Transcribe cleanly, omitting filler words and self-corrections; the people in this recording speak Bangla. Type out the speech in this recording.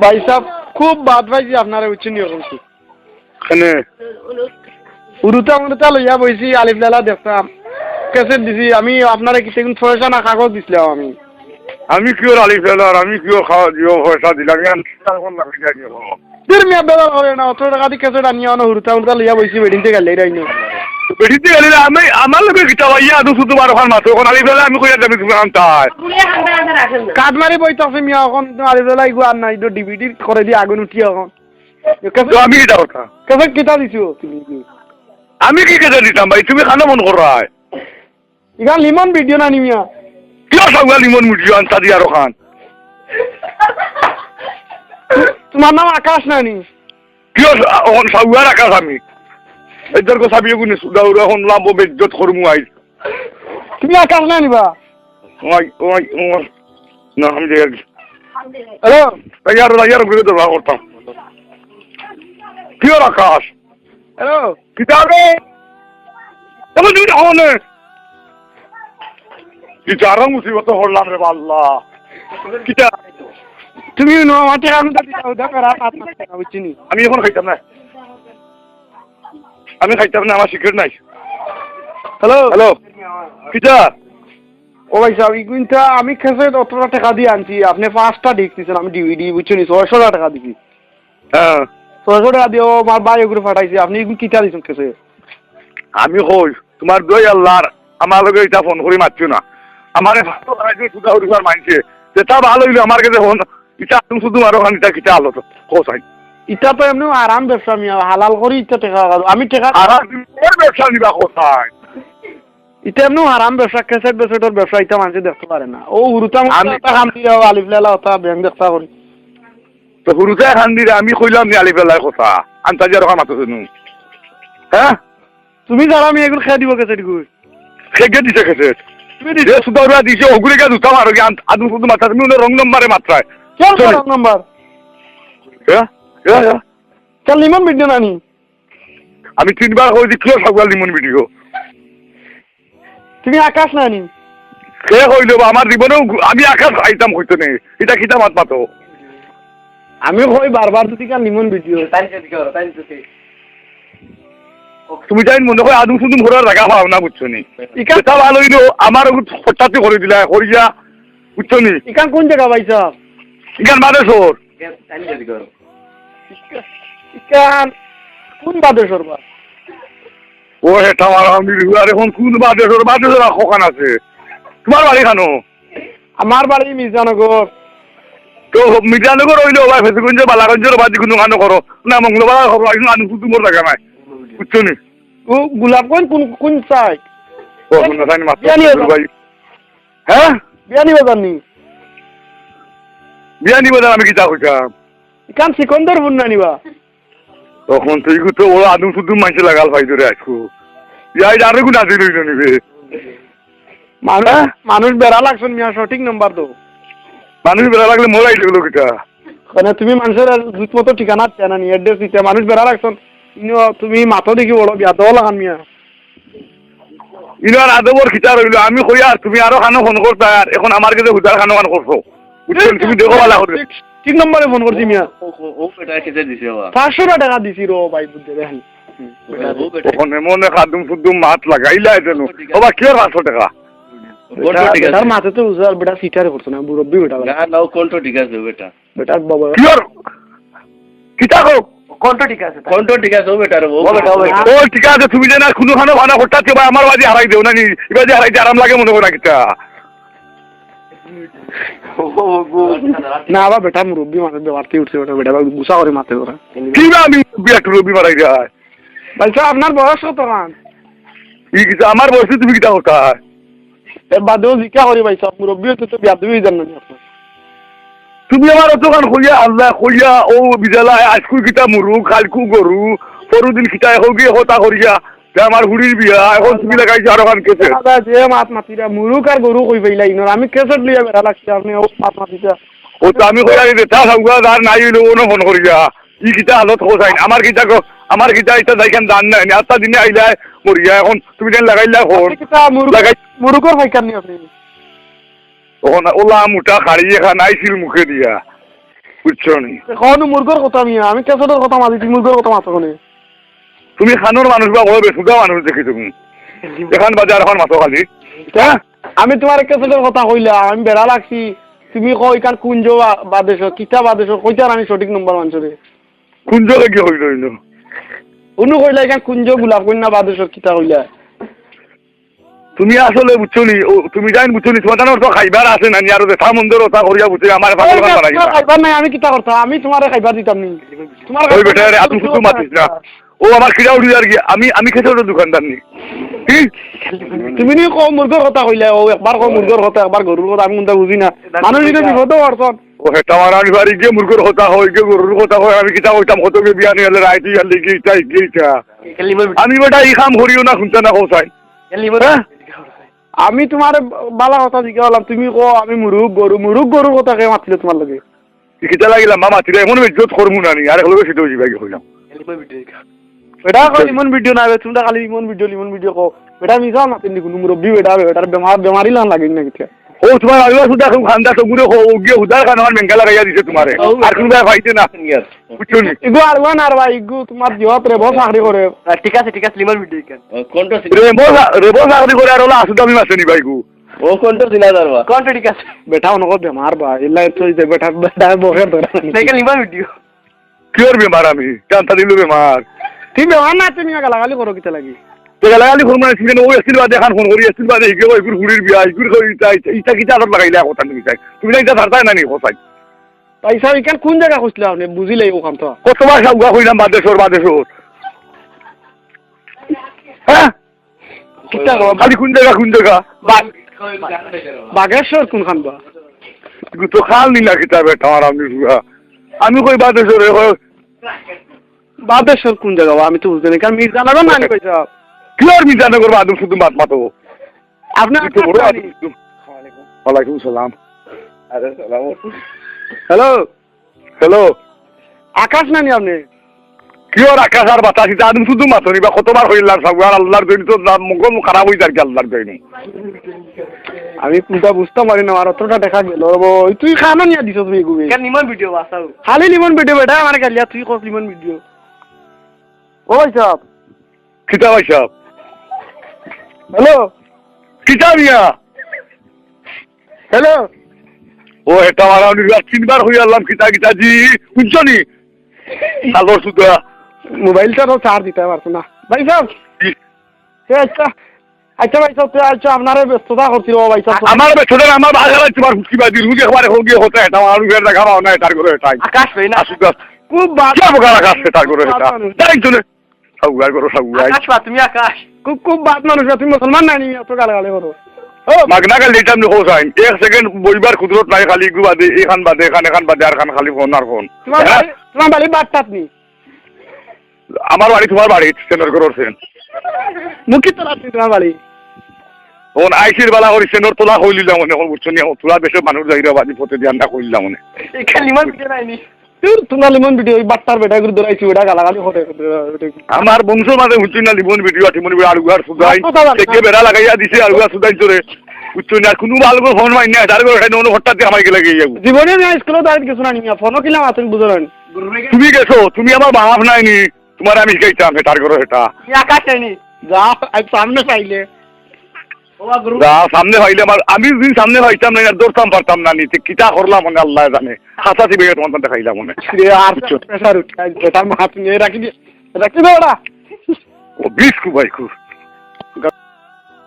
ভাই সাহেব খুব বাদ পাইছি আপনারা বুঝছেন এখন কি কেনে উরুতা মুরুতা লইয়া বইছি আলিফ লালা দেখতাম কেসেট দিছি আমি আপনারা কিছু পয়সা না কাগজ দিছিলাম আমি কিয় আলি ফেলার আমি কিয় খাওয়া দিও পয়সা দিলাম মিয়া বেলা হবে না 18 টাকা দিয়ে কেসেট আনিয়া না উরুতা মুরুতা লইয়া বইছি বেডিং থেকে গালি রাইনো বেটিতে গেলে আমি আমার লোকে গিটা ভাইয়া আদু শুধু বার ওখান মাত্র ওখান আলি ফেলা আমি কইয়া যাবি তুমি আনতাই কাটমারি বইতাছে মিয়া এখন আলিফ লালা ইগু আর নাই ডিভিডি করে দিয়ে আগুন উঠি এখন আমি কিটা কথা কেসেট কিতা দিছো তুমি আমি কি কেটে দিতাম ভাই তুমি খানা মন করাই ইগান লিমন ভিডিও না নিমিয়া কিয় সবগুলা লিমন মুড়িও আনতা দিয়ে আর ওখান তোমার নাম আকাশ নানি কিয় ওখান সবগুলা আকাশ আমি এদের কথা বিয়ে গুনে সুদাউর এখন লাম্ব বেজ্জত করমু আই তুমি আকাশ নানি বা ওই ওই ওই না আমি যাই হ্যালো ইয়ার ঘুরে তো ভাগ করতাম কিয় আকাশ হ্যালো কিতাবে তবে তুমি হনে কি জারাম মুসিবত হলাম রে আল্লাহ কিতা তুমি নো মাঠে আমি দাও করা আত্মা বুঝছিনি আমি এখন খাইতাম না আমি খাইতাম না আমার সিগারেট নাই হ্যালো হ্যালো কিতা ও ভাই সাহেব ইগুনটা আমি খেসে 18 টাকা দিয়ে আনছি আপনি 5টা দেখতেছেন আমি ডিভিডি বুঝছেন 600 টাকা দিছি হ্যাঁ 600 টাকা দিয়ে আমার ভাই ওগুলো পাঠাইছি আপনি ইগুন কিটা দিছেন খেসে আমি কই তোমার দই আল্লাহর আমার লগে এটা ফোন করি মারছো না আমারে ভালো রাইজে সুদা উড়িবার মানছে যেটা ভালো হইলো আমার কাছে ফোন এটা তুমি শুধু আরো খান এটা কিটা আলো তো কোসাই এটা তো এমনি আরাম ব্যবসা মিয়া হালাল করি এটা টাকা আমি টাকা আর ব্যবসা নিবা কোথায় এটা এমনি আরাম ব্যবসা কেসেট বেসেটের ব্যবসা এটা মানুষ দেখতে পারে না ও উরুতাম আমি কাম দিয়ে আলিফ লালা ওটা ব্যাংক দেখতা করি তো হুরুতে খান দিলে আমি কইলাম নি আলি ফেলার কথা আন্তাজি আর মাতো শুনু হ্যাঁ তুমি যারা আমি এগুলো খেয়ে দিব কেসেট গুলো খেগে দিছে খেছে তুমি দিছে সুদা উড়া দিছে ওগুলি কে দুটা মারো কি আদু শুধু মাত্রা তুমি রং নম্বরে মাত্রায় কেন নাম্বার হ্যাঁ হ্যাঁ কেন লিমন ভিডিও নানি আমি 3বার কইছি কিয় সবগুলা লিমন ভিডিও তুমি আকাশ নানি সে কইলো আমার জীবনেও আমি আকাশ আইতাম হইতো নেই এটা কিতা মাত মাতো আমি কই বারবার যদি কেন লিমন ভিডিও তাই তুমি জানি মনে হয় আদম শুধু ঘোরার জায়গা পাও না বুঝছো নি এটা ভালো হইলো আমার হঠাৎ করে দিলা করিয়া বুঝছো নি ইকান কোন জায়গা পাইছা ইখান বাদেশ্বর ইকান কোন বাদেশ্বর বা ও হেটা আমার আমি আর এখন কোন বাদেশ্বর কখন আছে তোমার বাড়ি খানো আমার বাড়ি মির্জানগর তো মির্জানগর হইলো ভাই ফেসিগঞ্জ বালাগঞ্জের বাদি কোনো খানো করো না মঙ্গলবার খবর আইন আদম শুধু মোর জায়গা নাই বুঝছো নি ও গোলাপগঞ্জ কোন কোন সাইড ও কোন সাইন মাত্র ভাই হ্যাঁ বিয়ানি বাজার নি বিয়ানি বাজার আমি কিতা কইতাম ইকান সিকন্দরপুর না নিবা তখন তুই তো ও আদম শুধু মাইছে লাগাল ভাই ধরে আসবো ইয়াই আরে কোন আছে লইল নিবে মানুষ বেড়া লাগছেন মিয়া সঠিক নাম্বার তো মানুষ বেড়া লাগলে মোলাই লাগলো কিটা মানে তুমি মানুষের জুত মতো ঠিকানা চেনা নি অ্যাড্রেস দিতে মানুষ বেড়া লাগছেন তুমি মাথা দেখি বড় বিয়া দেওয়া লাগান মিয়া ইনার আদবর খিতা রইলো আমি কইয়া তুমি আরো খানো ফোন করতা আর এখন আমার কাছে হুদার খানো খান করছো বুঝছেন তুমি দেখো ভালো করে ঠিক নম্বরে ফোন করছি মিয়া ও পেটা কেটে দিছে বাবা 500 টাকা দিছি রো ভাই বুঝতে দেখেন ওখানে মনে খাদুম শুধু মাছ লাগাইলা এজন্য বাবা কি 500 টাকা তার মাথা তো উজার বেটা সিটারে করছ না মুরব্বি বেটা না না কোনটো ঠিক আছে বেটা বেটা বাবা কি কিটা কো কোনটা ঠিক আছে কোনটো ঠিক আছে ও বেটা রে ও বেটা ও ঠিক আছে তুমি যে না কোনো খানো খানা করতে ভাই আমার বাজি হারাই দেও না নি এবারে হারাইতে আরাম লাগে মনে করে কিটা না বাবা বেটা মুরব্বি মাথা দেওয়ারতে উঠছে বেটা বেটা গুসা করে মাথা ধরা কি না আমি বিয়াট রবি মারাই যায় ভাই সাহেব আপনার বয়স কত কান ই কি আমার বয়সে তুমি কিটা করতা এর বাদেও জিজ্ঞা করি ভাই সাহেব মুরব্বি হতে তো বিয়া দিবি জান না তুমি আমার দোকান কইয়া আল্লাহ কইয়া ও বিজালা আজকু কিটা মুরু কালকু গরু পরদিন কিটা হোগি হতা করিয়া আমার হুড়ির বিয়া এখন তুমি লাগাইছো আরো খান কেসে যে মাছ মাতিরা মুরুক আর গরু কই পাইলা ইনর আমি কেসেট লিয়া বেড়া লাগছে আপনি ও মাছ মাতিটা ও তো আমি কইয়া দিতে তা সবগুলা আর নাই হইলো ওনো ফোন করিয়া ই কিটা হালত হোসাইন আমার কিটা এটা দেখেন জান নাই আত্মা দিনে আইলা মরিয়া এখন তুমি দেন লাগাইলা ফোন মুরুকর ভাইকার নি আপনি ও ওলা মোটা খাড়িয়ে খান আইছিল মুখে দিয়া বুঝছো নি কখনো মুরগোর কথা মিয়া আমি কেসেটের কথা মাতিছি মুরগোর কথা মাতো কোনে তুমি খানোর মানুষ বা বড় বেসুদা মানুষ দেখি তুমি এখান বাজার এখন মাতো খালি হ্যাঁ আমি তোমার কেসেটের কথা কইলাম আমি বেড়া লাগছি তুমি কই কান কুঞ্জ বাদেশ কিতা বাদেশ কইতার আমি সঠিক নম্বর মানছরে কুঞ্জ কি হইল ইনো উনু কইলা কান কুঞ্জ গোলাপ কন্যা বাদেশ কিতা কইলা তুমি আসলে বুঝছো নি তুমি জান বুঝছো নি তোমার তো খাইবার আছে না আর দেখা মন্দির ওটা করিয়া বুঝছি আমার পাগল বানাই খাইবার নাই আমি কিতা করতাম আমি তোমারে খাইবার দিতাম নি তোমার ওই বেটা রে আতুম কুতু মাতিস না ও আমার খিড়া উড়ি আর কি আমি খেতে ওটা দোকানদার নি কি তুমি নি কো মুরগোর কথা কইলা ও একবার কো মুরগোর কথা একবার গরুর কথা আমি কোনটা বুঝি না মানুষ এটা বিপদ অর্থন ও হেটা মারানি বাড়ি গিয়ে মুরগোর কথা হয় গিয়ে গরুর কথা হয় আমি কিতা কইতাম কত কে বিয়া নিয়ে রাইতি আর লিখি ইটা আমি বেটা এই কাম করিও না শুনতে না কোসাই হ্যাঁ আমি তোমার বালা কথা জিজ্ঞাসা করলাম তুমি কো আমি মুরুগ গরুর কথা কে মাতিলে তোমার লাগে কিতা লাগিলাম মামা তিরা এমন ইজ্জত করমু না নি আর হলো সেটা হইবা কি হইলাম বেটা কো ইমন ভিডিও না তুমি খালি ইমন ভিডিও কো বেটা মিছা না তিনি কোনো মুরব্বি বেটার বেমারি লান লাগে না কিতা ও তোমার আগে সুদা খুব খান্দা তো গুরে ও গিয়ে উদার খান আমার মেঙ্গা লাগাইয়া দিছে তোমারে আর কোন ভাই পাইতে না বুঝছো নি ইগো আরওয়ান আর ভাই ইগো তোমার জিওত রে বস চাকরি করে ঠিক আছে লিমন ভিডিও কেন কোনটা রেবো চাকরি করে আর ওলা আসুদা আমি মাসে নি ভাই গু ও কোনটা চিনা যারবা কোনটা ঠিক আছে বেটা অনক বেমার বা ইল্লা তো বেটা বহে ধরা সাইকেল লিমন ভিডিও কি আর বেমার আমি জানতা দিলু বেমার তুমি বেমার না তুমি গালাগালি করো কিতা লাগি তো গালাগালি ফোন মানে সিনে ও এসিল বাদে খান ফোন করি এসিল বাদে হিগে ওই হুড়ির বিয়া ইগুর কই ইটা কিটা আর লাগাইলা কথা তুমি চাই তুমি না ইটা ধরতাই না নি কোসাই পয়সা ইকান কোন জায়গা খুঁজলে আপনি বুঝিলে ওখান তো কতবার সাউগা কইলাম বাদেশ্বর হ্যাঁ কিতা খালি কোন জায়গা বাগেশ্বর কোনখান বা তো খাল নি না কিতা বেটা আর আমি কই বাদেশ্বর বাগেশ্বর কোন জায়গা বা আমি তো বুঝতে নাই কারণ মির্জানগর না নি কইছা কি আর মিজানগর বাদম শুধু মাত মাতো আপনি ওয়ালাইকুম সালাম আরে সালাম হ্যালো হ্যালো আকাশ নানি আপনি কি আর আকাশ আর বাতাস এটা আদম শুধু মাতো নিবা কতবার হইলাম সব আর আল্লাহর জন্য তো মঙ্গল খারাপ হই যার কি আল্লাহর জন্য আমি কোনটা বুঝতে পারি না আর অতটা দেখা গেল তুই খানো নিয়া দিছ তুমি গুবে কেন লিমন ভিডিও বাসাও খালি লিমন ভিডিও বেটা আমার গালিয়া তুই কস লিমন ভিডিও ও ভাই সাহেব কিতা ভাই সাহেব হ্যালো কিতা মিয়া হ্যালো ও এটা মারা তিনবার হই আল্লাম কিতা জি বুঝছো নি আলোর সুদা মোবাইলটা তো চার্জ দিতে পারছো না ভাই সাহেব আচ্ছা আচ্ছা ভাই সাহেব আচ্ছা আপনারে ব্যস্ততা করছিল ভাই সাহেব আমার বেছরে আমার বাজারে তোমার হুকি বাদি রুজি একবারে হোগে হতে এটা আর উড়ে দেখা পাও না এটার করে এটাই আকাশ ভাই না সুদা খুব বাদ কি বকার আকাশ এটার করে এটা তাই চলে সাউগার করো সাউগাই আকাশ বা তুমি আকাশ খুব বাদ মানুষ তুমি মুসলমান নাই নি এত গালাগালি করো ও মাগনা কাল লেট আমি হোসাইন এক সেকেন্ড বইবার কুদরত নাই খালি গু বাদে এখান বাদে এখান বাদে আর খান খালি ফোন আর ফোন তোমার বাড়ি বাট্টাত নি আমার বাড়ি তোমার বাড়ি সেন্টার করো সেন মুখি তোলা তোমার বাড়ি ওন আইসির বালা করি সেনর তোলা হইলিলাম মনে এখন বুঝছো নি তোলা বেশি মানুষ যাইরা বাজি পথে দিয়ানটা কইলাম মনে এখানে লিমন ভিডিও নাই নি তোমরা লিমন ভিডিও ওই বাট্টার বেটা গুলো ধরাইছি ওটা গালাগালি করে আমার বংশ মাঝে বুঝছো না লিমন ভিডিও টিমন ভিডিও আলুগার সুদাই থেকে বেড়া লাগাইয়া দিছে আলুগার সুদাই চলে বুঝছো না কোনো ভালো করে ফোন মাইন না তার করে এটা নন হঠাৎ আমার গেলে গিয়ে যাবো জীবনে আমি স্কুলে দাঁড়িয়ে কিছু না নি ফোনও কিলাম আছেন বুঝলেন তুমি গেছো তুমি আমার বাপ নাইনি তোমার আমি শিখাইতাম এটার করে এটা আকাশ নাইনি যা সামনে পাইলে সামনে ভাইলে আমার আমি যদি সামনে ভাইতাম না দৌড়তাম পারতাম না নিতে কিতা করলাম মনে আল্লাহ জানে হাসা দিবে তোমার দেখাইলাম মনে আর প্রেসার উঠে মাছ নিয়ে রাখি দে ওরা ও বিস্কু ভাই খুব